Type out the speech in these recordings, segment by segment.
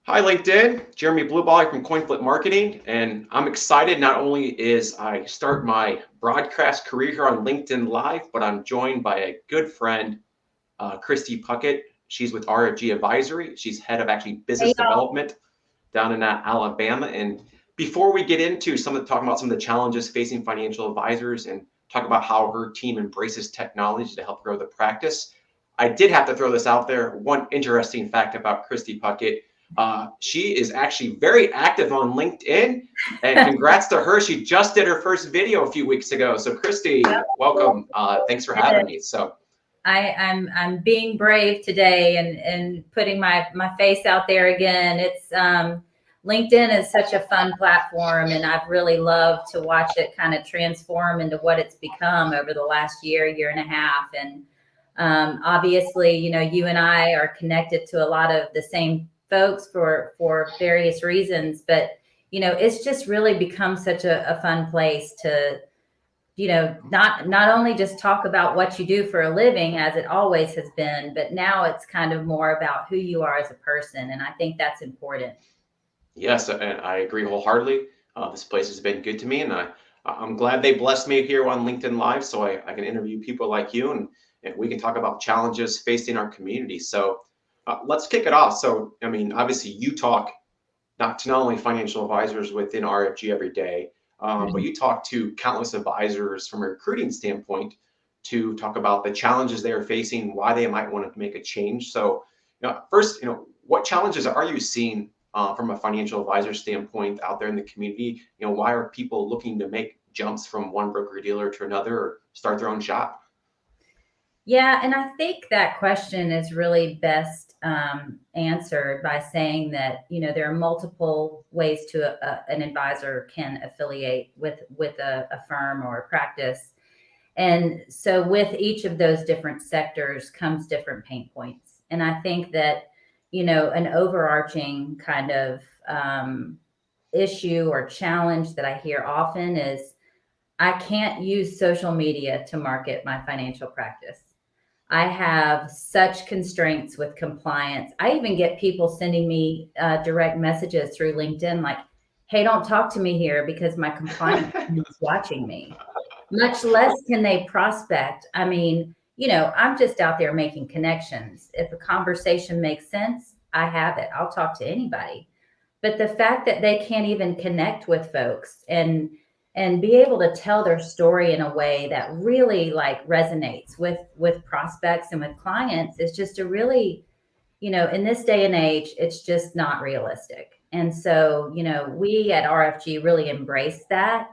Hi, LinkedIn. Jeremy Blubaugh from CoinFlip Marketing, and I'm excited. Not only is I start my broadcast career here on LinkedIn Live, but I'm joined by a good friend, Kristy Puckett. She's with RFG Advisory. She's head of actually Hey business y'all. development down in Alabama. And before we get into talking about some of the challenges facing financial advisors and talk about how her team embraces technology to help grow the practice, I did have to throw this out there. One interesting fact about Kristy Puckett. She is actually very active on LinkedIn, and congrats to her. She just did her first video a few weeks ago. So, Kristy, welcome. Thanks for having me. So, I'm being brave today and putting my face out there again. It's LinkedIn is such a fun platform, and I've really loved to watch it kind of transform into what it's become over the last year and a half. And obviously, you and I are connected to a lot of the same folks for various reasons, but it's just really become such a fun place to not only just talk about what you do for a living as it always has been, but now it's kind of more about who you are as a person. And I think that's important. yes, and I agree wholeheartedly. This place has been good to me, and I'm glad they blessed me here on LinkedIn Live so I can interview people like you and we can talk about challenges facing our community. So, let's kick it off. So, I mean, obviously, you talk not only financial advisors within RFG every day, but you talk to countless advisors from a recruiting standpoint to talk about the challenges they are facing, why they might want to make a change. So, first, what challenges are you seeing from a financial advisor standpoint out there in the community? Why are people looking to make jumps from one broker dealer to another or start their own shop? Yeah, and I think that question is really best answered by saying that there are multiple ways an advisor can affiliate with a firm or a practice, and so with each of those different sectors comes different pain points. And I think that an overarching kind of issue or challenge that I hear often is I can't use social media to market my financial practice. I have such constraints with compliance. I even get people sending me direct messages through LinkedIn like, hey, don't talk to me here because my compliance team is watching me. Much less can they prospect. I mean, I'm just out there making connections. If a conversation makes sense, I have it. I'll talk to anybody. But the fact that they can't even connect with folks and be able to tell their story in a way that really like resonates with prospects and with clients is just a really, in this day and age, it's just not realistic. And so, we at RFG really embrace that.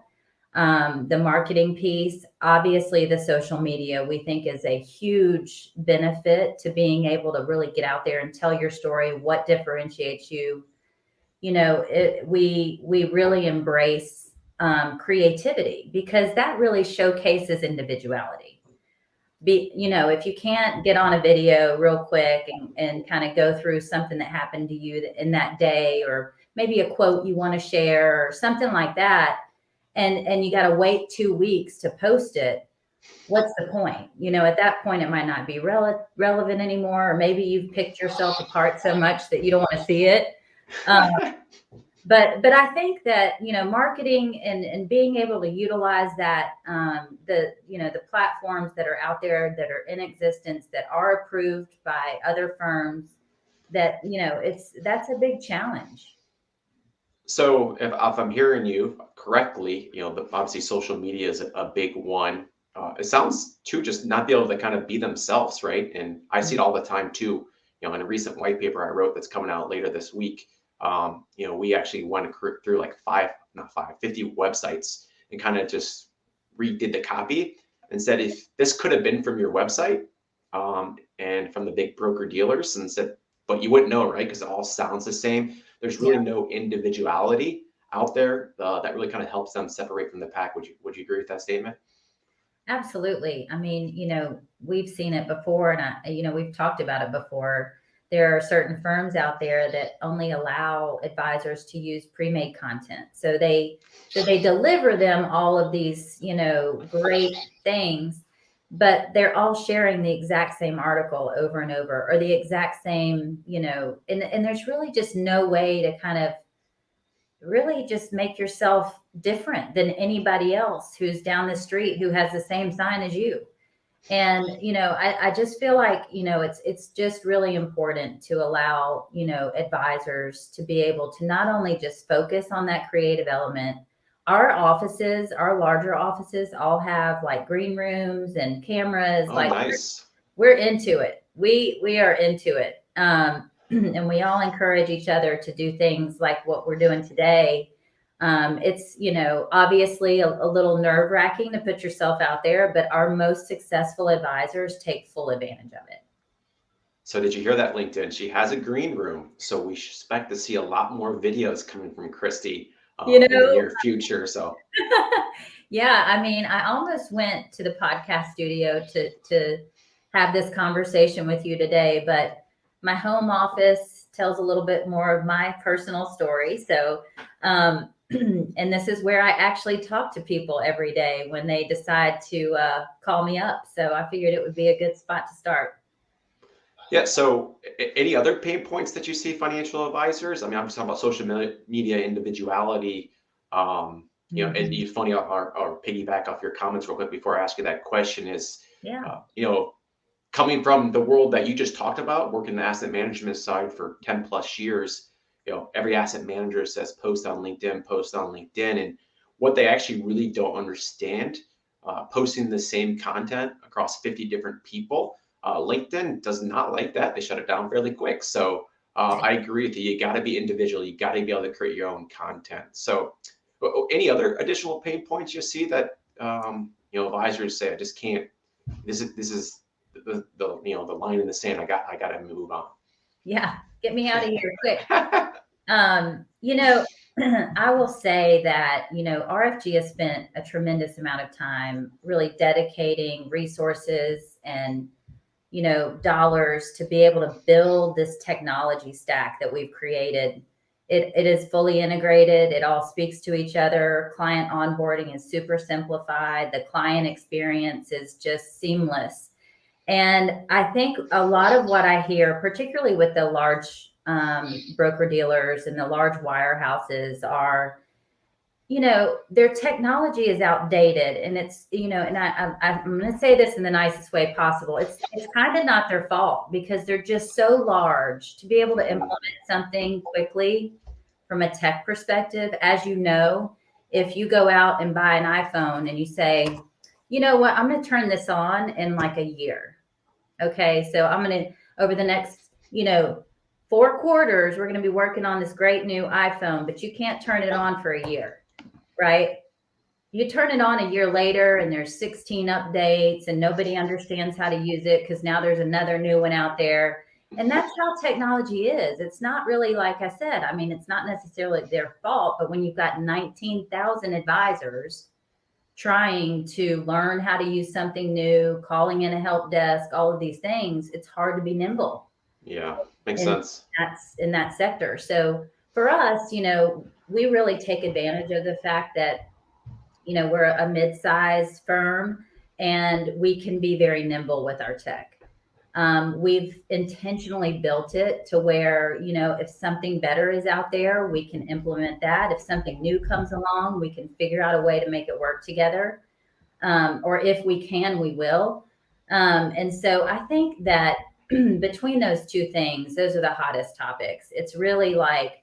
The marketing piece, obviously the social media, we think is a huge benefit to being able to really get out there and tell your story, what differentiates you. We really embrace creativity because that really showcases individuality. If you can't get on a video real quick and kind of go through something that happened to you in that day, or maybe a quote you want to share or something like that, and you got to wait 2 weeks to post it, what's the point? At that point, it might not be relevant anymore, or maybe you've picked yourself apart so much that you don't want to see it. Um, but I think that marketing and being able to utilize that the platforms that are out there that are in existence that are approved by other firms, that that's a big challenge. So if I'm hearing you correctly, obviously social media is a big one. It sounds too just not be able to kind of be themselves, right? And I see it all the time too. In a recent white paper I wrote that's coming out later this week, we actually went through like 50 websites and kind of just redid the copy and said if this could have been from your website and from the big broker dealers, and said, but you wouldn't know, right? Because it all sounds the same. There's really no individuality out there that really kind of helps them separate from the pack. Would you agree with that statement? Absolutely. I mean, we've seen it before, and we've talked about it before. There are certain firms out there that only allow advisors to use pre-made content. So they deliver them all of these, great things, but they're all sharing the exact same article over and over, or the exact same, and there's really just no way to kind of really just make yourself different than anybody else who's down the street who has the same sign as you. And I just feel like it's just really important to allow advisors to be able to not only just focus on that creative element. Our offices, our larger offices, all have like green rooms and cameras. Oh, Like nice. we're into it. We are into it. And we all encourage each other to do things like what we're doing today. It's, obviously a little nerve wracking to put yourself out there, but our most successful advisors take full advantage of it. So did you hear that, LinkedIn? She has a green room, so we expect to see a lot more videos coming from Kristy You in the know, near future. So yeah, I mean, I almost went to the podcast studio to have this conversation with you today, but my home office tells a little bit more of my personal story. So, and this is where I actually talk to people every day when they decide to call me up. So I figured it would be a good spot to start. yeah. So any other pain points that you see financial advisors? I mean, I'm just talking about social media individuality. And Mhm. you funny, or piggyback off your comments real quick before I ask you that question is, Yeah. coming from the world that you just talked about, working the asset management side for 10 plus years, every asset manager says post on LinkedIn. And what they actually really don't understand, posting the same content across 50 different people, LinkedIn does not like that. They shut it down fairly quick. So I agree with you. You got to be individual. You got to be able to create your own content. So any other additional pain points you see that, advisors say, I just can't, this is the line in the sand. I got to move on. Yeah. Get me out of here quick. You know, I will say that, RFG has spent a tremendous amount of time really dedicating resources and, dollars to be able to build this technology stack that we've created. It is fully integrated. It all speaks to each other. Client onboarding is super simplified. The client experience is just seamless. And I think a lot of what I hear, particularly with the large broker dealers and the large wirehouses, are, their technology is outdated, and it's, and I'm going to say this in the nicest way possible. It's kind of not their fault because they're just so large to be able to implement something quickly from a tech perspective. As you know, if you go out and buy an iPhone and you say, you know what, I'm going to turn this on in like a year. Okay, so I'm going to, over the next, 4 quarters, we're going to be working on this great new iPhone, but you can't turn it on for a year, right? You turn it on a year later and there's 16 updates and nobody understands how to use it because now there's another new one out there. And that's how technology is. It's not really, like I said, I mean, it's not necessarily their fault, but when you've got 19,000 advisors trying to learn how to use something new, calling in a help desk, all of these things, it's hard to be nimble Yeah, makes in sense. in that sector. So for us, we really take advantage of the fact that, we're a mid-sized firm and we can be very nimble with our tech. We've intentionally built it to where, if something better is out there, we can implement that. If something new comes along, we can figure out a way to make it work together. Or if we can, we will. And so I think that between those two things, those are the hottest topics. It's really like,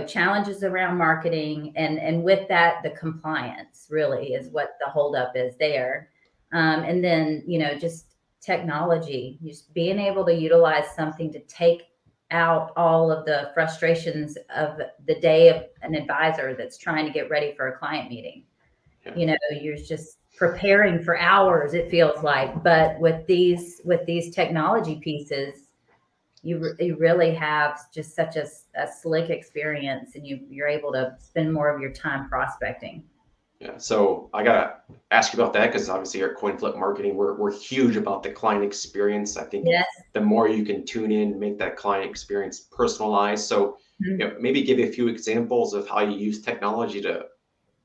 challenges around marketing, and with that, the compliance really is what the holdup is there. And then, just technology, just being able to utilize something to take out all of the frustrations of the day of an advisor that's trying to get ready for a client meeting. Yeah. You're just preparing for hours, it feels like. But with these technology pieces, you really have just such a slick experience, and you're able to spend more of your time prospecting. Yeah. So I gotta ask you about that because obviously here at Coin Flip Marketing, we're huge about the client experience. I think Yes. the more you can tune in, make that client experience personalized. So, maybe give you a few examples of how you use technology to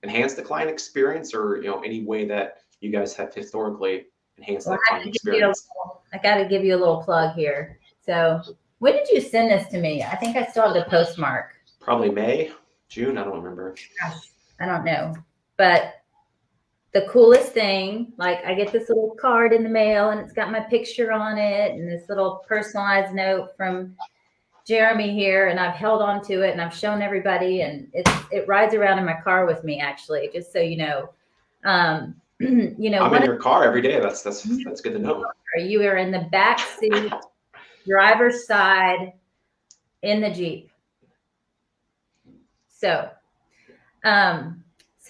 enhance the client experience, or any way that you guys have historically enhance Well, that client experience. I got to give you a little plug here. So when did you send this to me? I think I still have the postmark. Probably May, June, I don't remember. Gosh, I don't know. But the coolest thing, like I get this little card in the mail and it's got my picture on it and this little personalized note from Jeremy here, and I've held on to it and I've shown everybody, and it rides around in my car with me, actually, just so you know. You know, I'm in your car every day. That's good to know. you are in the back seat, driver's side in the Jeep. So,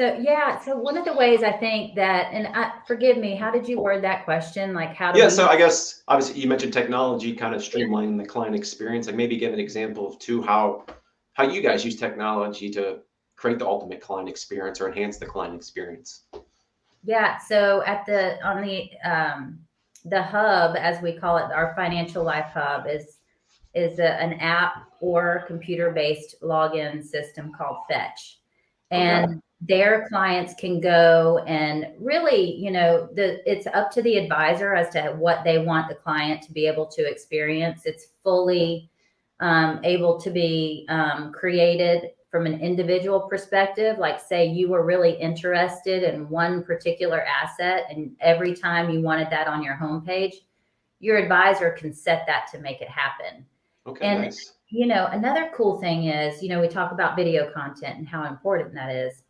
yeah. So one of the ways I think that, and forgive me, how did you word that question? Like, how do we? So I guess obviously you mentioned technology kind of streamlining the client experience. Like maybe give an example of how you guys use technology to create the ultimate client experience or enhance the client experience. Yeah. So on the hub, as we call it, our financial life hub is an app or computer-based login system called Fetch. And their clients can go and really, you know, it's up to the advisor as to what they want the client to be able to experience. It's fully able to be created from an individual perspective. Like, say you were really interested in one particular asset, and every time you wanted that on your homepage, your advisor can set that to make it happen. Okay, and nice. You know, another cool thing is, you know, we talk about video content and how important that is.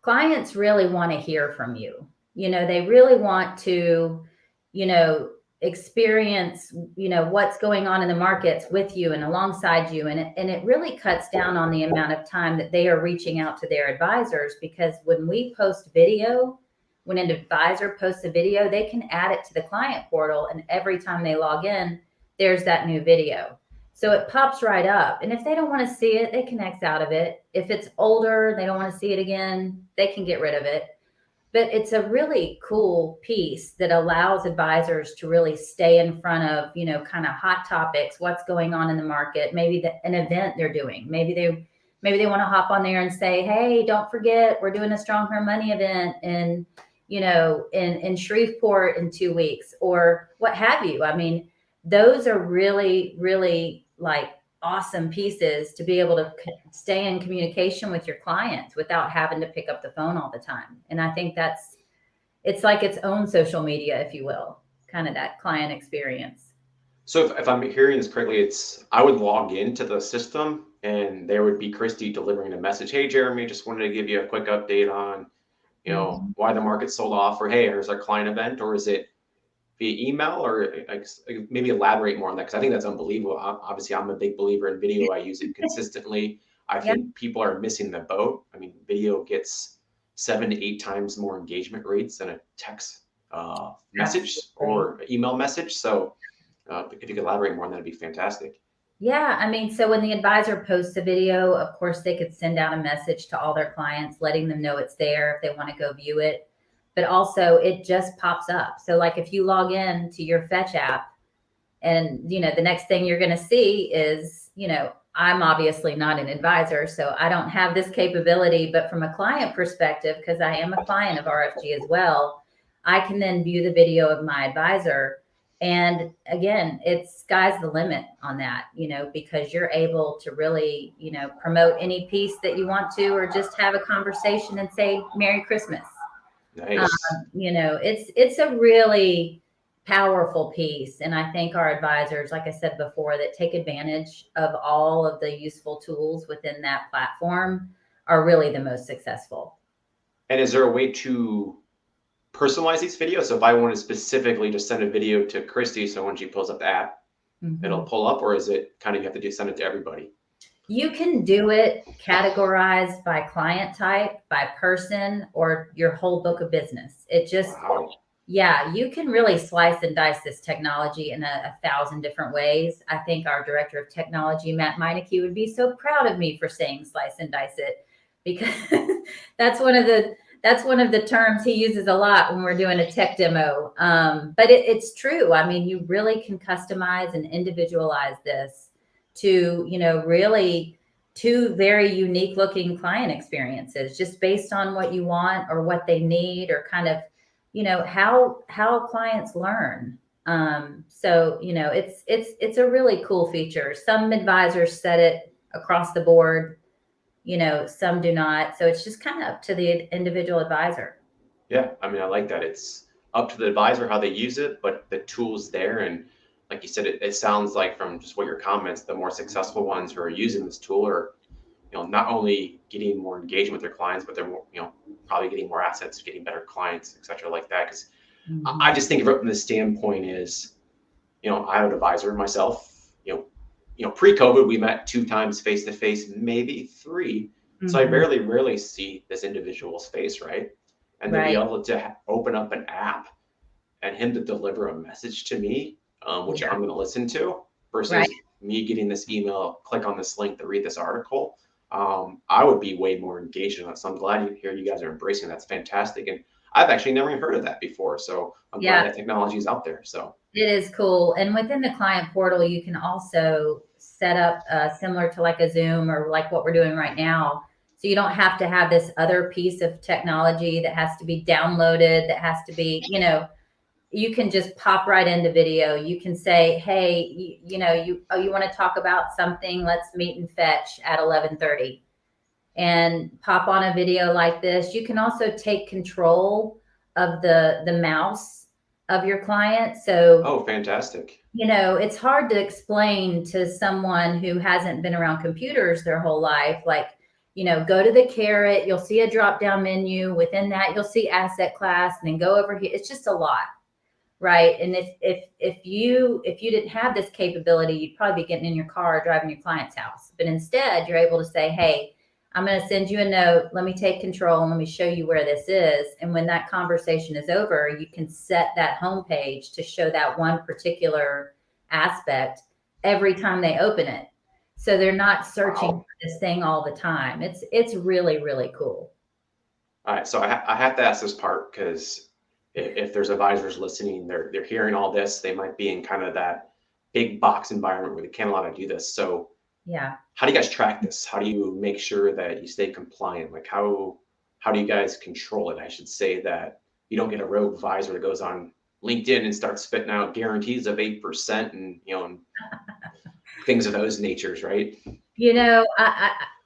Clients really want to hear from you. You know, they really want to, you know, experience, you know, what's going on in the markets with you and alongside you. And it really cuts down on the amount of time that they are reaching out to their advisors, because when we post video, when an advisor posts a video, they can add it to the client portal. And every time they log in, there's that new video. So it pops right up. And if they don't want to see it, they can X out of it. If it's older, they don't want to see it again, they can get rid of it. But it's a really cool piece that allows advisors to really stay in front of, you know, kind of hot topics, what's going on in the market, maybe an event they're doing. Maybe they want to hop on there and say, hey, don't forget, we're doing a Strong Her Money event in, you know, in Shreveport in 2 weeks, or what have you. I mean, those are really, really like awesome pieces to be able to stay in communication with your clients without having to pick up the phone all the time. And I think it's like its own social media, if you will, kind of that client experience. So if I'm hearing this correctly, I would log into the system and there would be Kristy delivering a message. Hey, Jeremy, just wanted to give you a quick update on, you know, why the market sold off, or hey, here's our client event, or is it via email, or maybe elaborate more on that? Because I think that's unbelievable. Obviously, I'm a big believer in video. I use it consistently. I think people are missing the boat. I mean, video gets 7 to 8 times more engagement rates than a text message or email message. So if you could elaborate more on that, it'd be fantastic. Yeah, I mean, so when the advisor posts a video, of course, they could send out a message to all their clients, letting them know it's there if they want to go view it. But also it just pops up. So like if you log in to your Fetch app, and, you know, the next thing you're going to see is, you know, I'm obviously not an advisor, so I don't have this capability, but from a client perspective, because I am a client of RFG as well, I can then view the video of my advisor. And again, it's sky's the limit on that, you know, because you're able to really, you know, promote any piece that you want to, or just have a conversation and say, Merry Christmas. Nice. You know, it's a really powerful piece. And I think our advisors, like I said before, that take advantage of all of the useful tools within that platform are really the most successful. And is there a way to personalize these videos? So if I want to specifically just send a video to Kristy, so when she pulls up the app, it'll pull up, or is it kind of you have to send it to everybody? You can do it categorized by client type, by person, or your whole book of business. It just, yeah, you can really slice and dice this technology in 1,000 different ways. I think our director of technology, Matt Meineke, would be so proud of me for saying slice and dice it, because that's one of the terms he uses a lot when we're doing a tech demo. But it's true. I mean, you really can customize and individualize this to, you know, really 2 very unique looking client experiences, just based on what you want or what they need, or kind of how clients learn. So it's a really cool feature. Some advisors set it across the board, some do not. So it's just kind of up to the individual advisor. Yeah, I mean, I like that. It's up to the advisor how they use it, but the tool's there. And like you said, it sounds like from just what your comments, the more successful ones who are using this tool are, not only getting more engagement with their clients, but they're more, probably getting more assets, getting better clients, et cetera, like that. Because I Mhm. just think of it from the standpoint is, I'm an advisor myself. Pre-COVID, we met 2 times face to face, maybe 3. So I Mhm. rarely see this individual's face, right? And to be Right. able to open up an app and him to deliver a message to me, which Yeah. I'm going to listen to, Right. versus me getting this email, click on this link to read this article, I would be way more engaged in it. So I'm glad you hear you guys are embracing it. That's fantastic. And I've actually never heard of that before. So I'm glad Yeah. that technology is out there. So It is cool. And within the client portal, you can also set up similar to like a Zoom or like what we're doing right now. So you don't have to have this other piece of technology that has to be downloaded, that has to be, you can just pop right into video. You can say, hey, you want to talk about something, let's meet and fetch at 11:30 and pop on a video like this. You can also take control of the mouse of your client. So oh, fantastic. it's hard to explain to someone who hasn't been around computers their whole life. Like, go to the caret, you'll see a drop down menu. Within that, you'll see asset class, and then go over here. It's just a lot, right? And if you didn't have this capability, you'd probably be getting in your car driving your client's house. But instead, you're able to say, hey, I'm going to send you a note. Let me take control and let me show you where this is. And when that conversation is over, you can set that homepage to show that one particular aspect every time they open it. So they're not searching Wow. for this thing all the time. It's really, really cool. All right, so I have to ask this part because if there's advisors listening, they're hearing all this, they might be in kind of that big box environment where they can't allow to do this. So Yeah. how do you guys track this? How do you make sure that you stay compliant? Like how do you guys control it? I should say that you don't get a rogue advisor that goes on LinkedIn and starts spitting out guarantees of 8% and and things of those natures, right?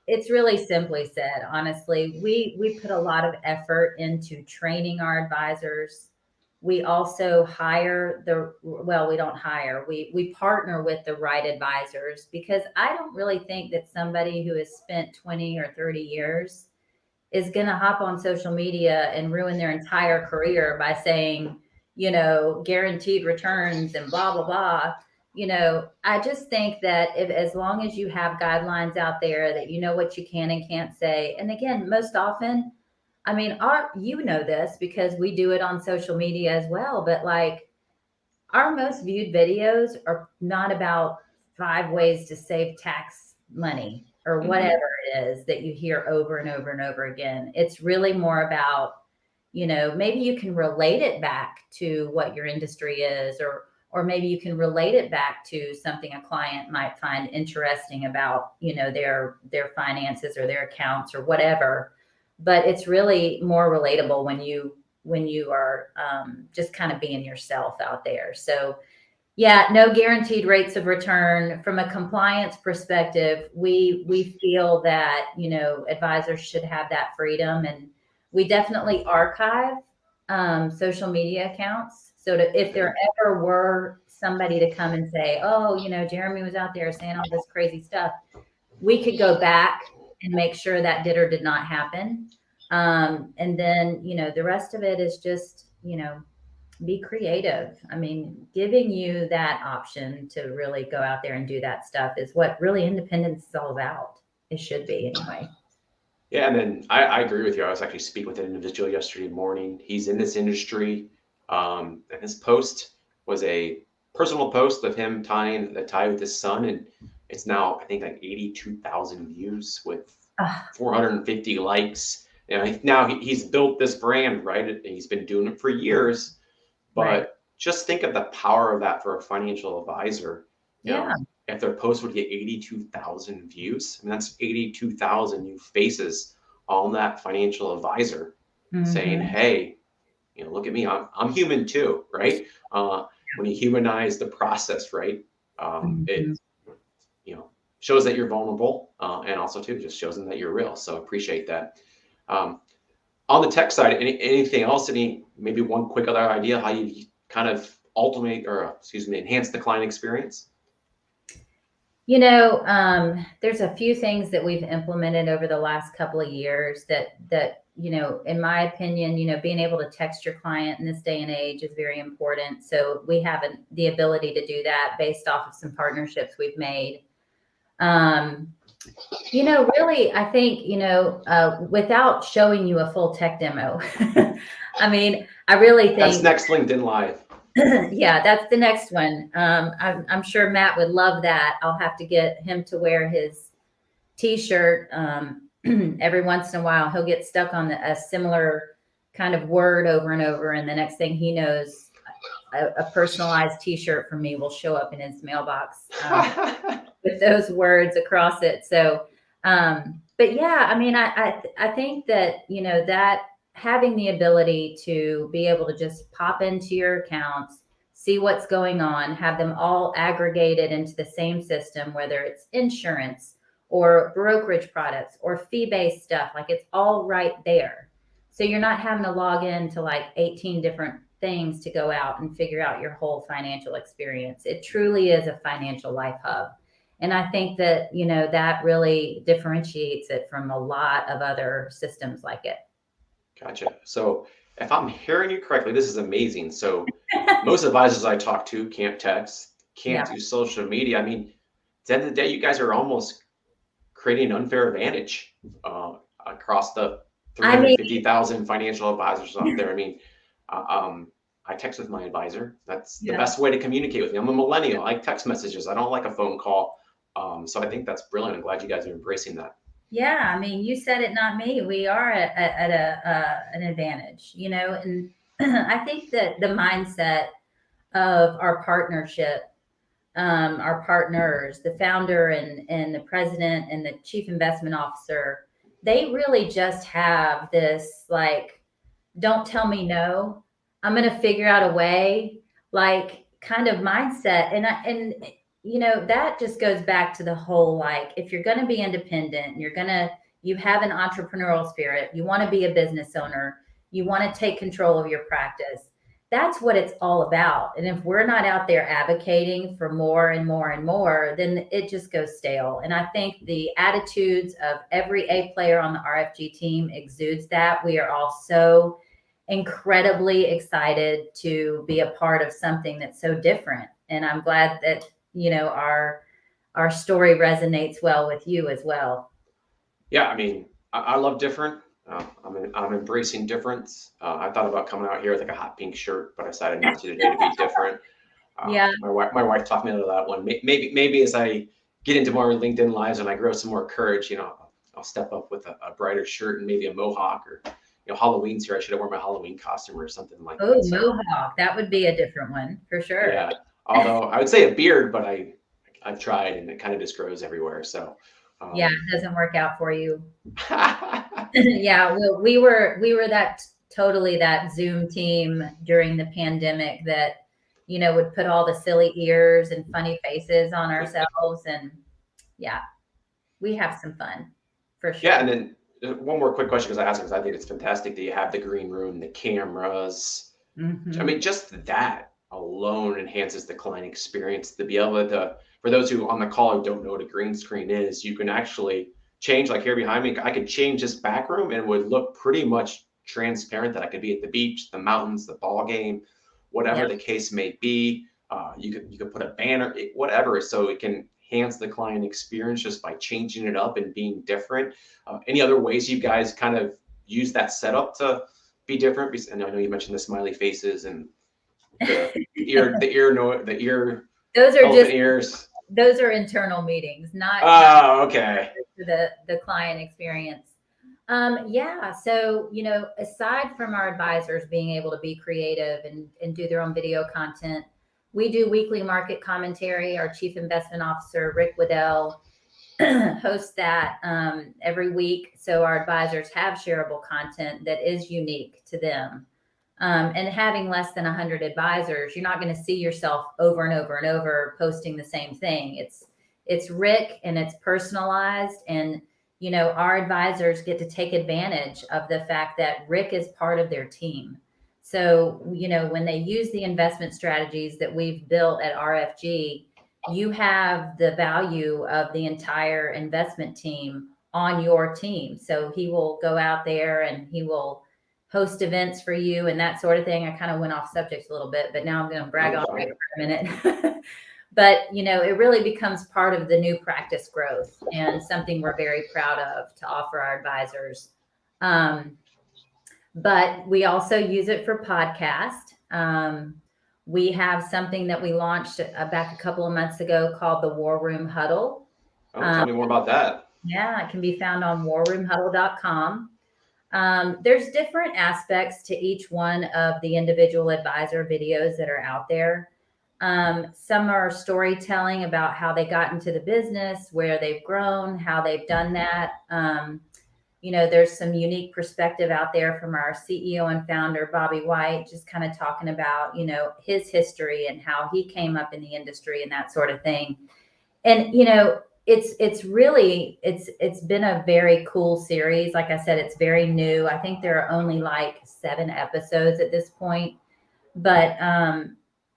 It's really simply said. Honestly, we put a lot of effort into training our advisors. We also hire we don't hire. We partner with the right advisors, because I don't really think that somebody who has spent 20 or 30 years is going to hop on social media and ruin their entire career by saying, guaranteed returns and blah, blah, blah. I just think that if, as long as you have guidelines out there that you know what you can and can't say. And again, most often, I mean, you know this because we do it on social media as well, but like our most viewed videos are not about 5 ways to save tax money or Hmm. whatever it is that you hear over and over and over again. It's really more about, maybe you can relate it back to what your industry is, or maybe you can relate it back to something a client might find interesting about, their finances or their accounts or whatever. But it's really more relatable when you are just kind of being yourself out there. So, yeah, no guaranteed rates of return. From a compliance perspective, we feel that advisors should have that freedom, and we definitely archive social media accounts. So if there Okay. ever were somebody to come and say, "Oh, Jeremy was out there saying all this crazy stuff," we could go back and make sure that did or did not happen. And then, the rest of it is just, be creative. I mean, giving you that option to really go out there and do that stuff is what really independence is all about. It should be anyway. Yeah, and then I agree with you. I was actually speaking with an individual yesterday morning. He's in this industry, and his post was a personal post of him tying the tie with his son, and it's now I think like 82,000 views with Ah, 450 likes. Now he's built this brand, right? And he's been doing it for years. right. But just think of the power of that for a financial advisor. You Yeah. know, if their post would get 82,000 views, I mean, that's 82,000 new faces on that financial advisor saying, Hmm. hey, look at me, I'm human too, right? When you humanize the process, right? It, Mhm. shows that you're vulnerable, and also too just shows them that you're real. So appreciate that. Um, on the tech side, anything else? Maybe one quick other idea how you kind of ultimate, or excuse me, enhance the client experience? There's a few things that we've implemented over the last couple of years that in my opinion, being able to text your client in this day and age is very important. So we have the ability to do that based off of some partnerships we've made. Um, really, I think, without showing you a full tech demo, I mean, I really That's think, next LinkedIn Live. yeah, that's the next one. I'm sure Matt would love that. I'll have to get him to wear his T-shirt. Every once in a while, he'll get stuck on a similar kind of word over and over, and the next thing he knows, a personalized T-shirt from me will show up in his mailbox with those words across it. So, but yeah, I mean, I think that that having the ability to be able to just pop into your accounts, see what's going on, have them all aggregated into the same system, whether it's insurance or brokerage products or fee-based stuff, like it's all right there. So you're not having to log in to like 18 different things to go out and figure out your whole financial experience. It truly is a financial life hub. And I think that, that really differentiates it from a lot of other systems like it. Gotcha. So if I'm hearing you correctly, this is amazing. So most advisors I talk to can't text, can't Yeah. do social media. I mean, at the end of the day, you guys are almost creating an unfair advantage across the I mean, 350,000 financial advisors out there. I mean, uh, um, I text with my advisor. That's the yeah. best way to communicate with me. I'm a millennial. I like text messages. I don't like a phone call. So I think that's brilliant. I'm glad you guys are embracing that. Yeah, I mean, you said it, not me. We are at an advantage, and I think that the mindset of our partnership, our partners, the founder and the president and the chief investment officer, they really just have this like, don't tell me no. I'm going to figure out a way, like kind of mindset. And that just goes back to the whole, like, if you're going to be independent, you have an entrepreneurial spirit, you want to be a business owner, you want to take control of your practice. That's what it's all about. And if we're not out there advocating for more and more and more, then it just goes stale. And I think the attitudes of every A player on the RFG team exudes that. We are all so incredibly excited to be a part of something that's so different. And I'm glad that, our story resonates well with you as well. Yeah, I mean, I love different. I'm embracing difference. I thought about coming out here with like a hot pink shirt, but I decided not to today to be different. Yeah. My wife talked me out of that one. Maybe as I get into more LinkedIn lives and I grow some more courage, I'll step up with a brighter shirt and maybe a mohawk, or Halloween's here. I should have worn my Halloween costume or something like Oh, that. So mohawk. That would be a different one for sure. yeah, although I would say a beard, but I've tried and it kind of just grows everywhere. So Yeah, um, it doesn't work out for you. Yeah, well, we were that totally that Zoom team during the pandemic that, would put all the silly ears and funny faces on ourselves. And yeah, we have some fun for yeah, and sure. then one more quick question because I asked because I think it's fantastic that you have the green room, the cameras. I Hmm. mean, just that alone enhances the client experience to be able to, for those who on the call who don't know what a green screen is, you can actually change, like here behind me, I could change this back room and it would look pretty much transparent that I could be at the beach, the mountains, the ball game, Yeah. whatever the case may be. You could put a banner, whatever, so it can enhance the client experience just by changing it up and being different. Any other ways you guys kind of use that setup to be different? And I know you mentioned the smiley faces and the ear Those are elephant just ears. those are internal meetings, not Oh, okay. to the client experience. Yeah. So, aside from our advisors being able to be creative and do their own video content, we do weekly market commentary. Our chief investment officer, Rick Waddell, hosts that every week. So our advisors have shareable content that is unique to them. And having less than 100 advisors, you're not going to see yourself over and over and over posting the same thing. It's Rick, and it's personalized. And, our advisors get to take advantage of the fact that Rick is part of their team. So, when they use the investment strategies that we've built at RFG, you have the value of the entire investment team on your team. So he will go out there and he will host events for you and that sort of thing. I kind of went off subject a little bit, but now I'm going to brag on Rick for a minute. But, it really becomes part of the new practice growth and something we're very proud of to offer our advisors. But we also use it for podcast. We have something that we launched back a couple of months ago called the War Room Huddle. Tell me more about that. Yeah, it can be found on warroomhuddle.com. There's different aspects to each one of the individual advisor videos that are out there. Some are storytelling about how they got into the business, where they've grown, how they've done that. There's some unique perspective out there from our CEO and founder, Bobby White, just kind of talking about, his history and how he came up in the industry and that sort of thing. And, it's been a very cool series. Like I said, it's very new. I think there are only like 7 episodes at this point, but,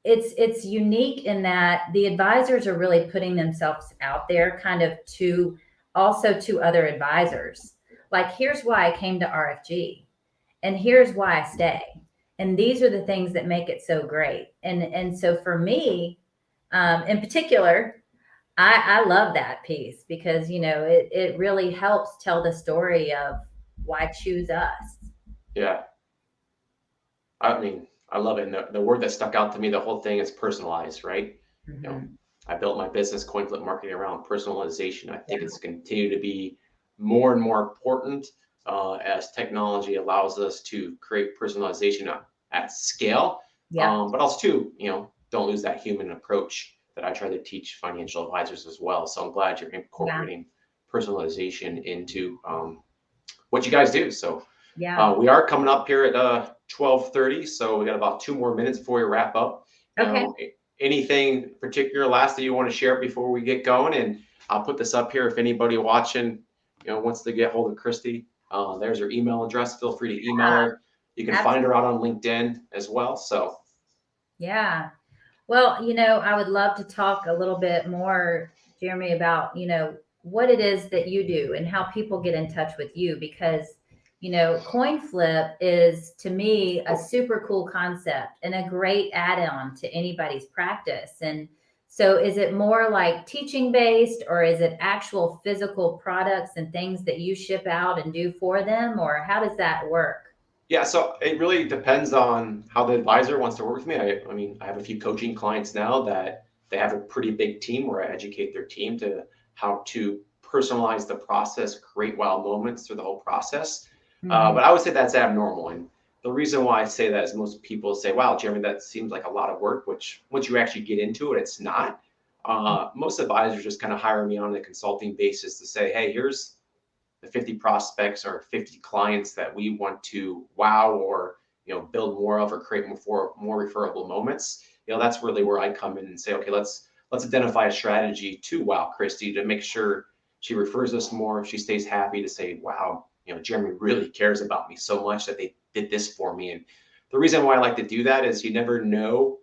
it's unique in that the advisors are really putting themselves out there kind of to other advisors. Like, here's why I came to RFG, and here's why I stay. And these are the things that make it so great. And so for me, in particular, I love that piece because, it really helps tell the story of why choose us. Yeah. I mean, I love it. And the word that stuck out to me, the whole thing is personalized, right? Mm-hmm. I built my business, Coin Flip Marketing, around personalization. I think it's continued to be more and more important as technology allows us to create personalization at scale. Yeah. But also too, don't lose that human approach that I try to teach financial advisors as well. So I'm glad you're incorporating personalization into what you guys do. So we are coming up here at 12:30, so we got about 2 more minutes before we wrap up. Okay. Anything particular last that you want to share before we get going? And I'll put this up here if anybody watching, wants to get hold of Kristy. There's her email address. Feel free to email her. You can find her out on LinkedIn as well. So yeah. Well, I would love to talk a little bit more, Jeremy, about, what it is that you do and how people get in touch with you, because, Coin Flip is, to me, a super cool concept and a great add-on to anybody's practice. And so is it more like teaching based, or is it actual physical products and things that you ship out and do for them, or how does that work? Yeah, so it really depends on how the advisor wants to work with me. I mean, I have a few coaching clients now that they have a pretty big team where I educate their team to how to personalize the process, create wow moments through the whole process. But I would say that's abnormal. And the reason why I say that is most people say, wow, Jeremy, that seems like a lot of work, which once you actually get into it, it's not. Most advisors just kind of hire me on a consulting basis to say, hey, here's the 50 prospects or 50 clients that we want to wow or build more of or create more referable moments. That's really where I come in and say, okay, let's identify a strategy to wow Kristy to make sure she refers us more. She stays happy to say, wow, Jeremy really cares about me so much that they did this for me. And the reason why I like to do that is you never know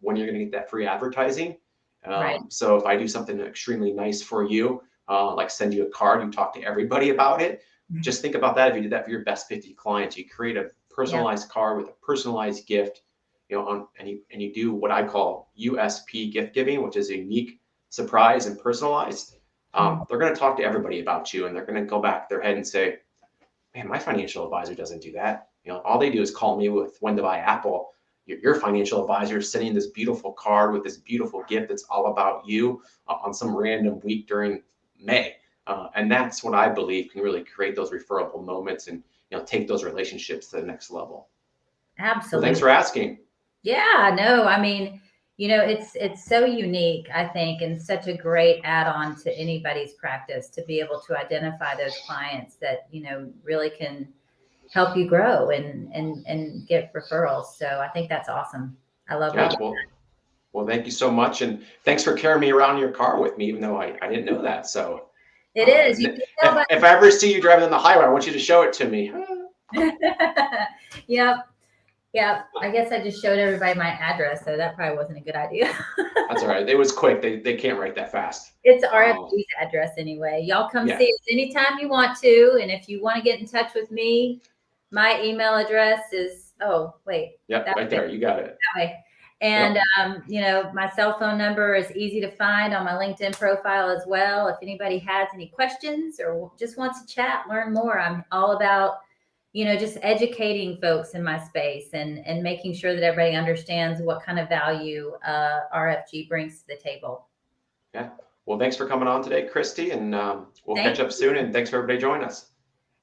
when you're going to get that free advertising. Right. So if I do something extremely nice for you, like send you a card, you talk to everybody about it. Just think about that. If you did that for your best 50 clients, you create a personalized card with a personalized gift, and you do what I call USP gift giving, which is a unique, surprise, and personalized. They're going to talk to everybody about you, and they're going to go back their head and say, man, my financial advisor doesn't do that. All they do is call me with when to buy Apple. Your financial advisor is sending this beautiful card with this beautiful gift that's all about you on some random week during May. And that's what I believe can really create those referable moments and take those relationships to the next level. Absolutely. So thanks for asking. Yeah, no, I mean, it's so unique, I think, and such a great add-on to anybody's practice to be able to identify those clients that, really can help you grow and get referrals. So I think that's awesome. I love Yeah, it. well, thank you so much, and thanks for carrying me around in your car with me, even though I didn't know that. So, It is. You can tell by if I ever see you driving on the highway, I want you to show it to me. Yep. Yep. I guess I just showed everybody my address, so that probably wasn't a good idea. That's all right. It was quick. They can't write that fast. It's RFG's address anyway. Y'all come Yeah. see us anytime you want to. And if you want to get in touch with me, my email address is, oh, wait. Yep, right there. You got it. That way. And, you know, my cell phone number is easy to find on my LinkedIn profile as well. If anybody has any questions or just wants to chat, learn more, I'm all about, you know, just educating folks in my space and making sure that everybody understands what kind of value RFG brings to the table. Yeah. Well, thanks for coming on today, Kristy, and we'll Thank catch up soon. And thanks for everybody joining us.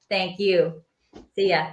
Thank you. See ya.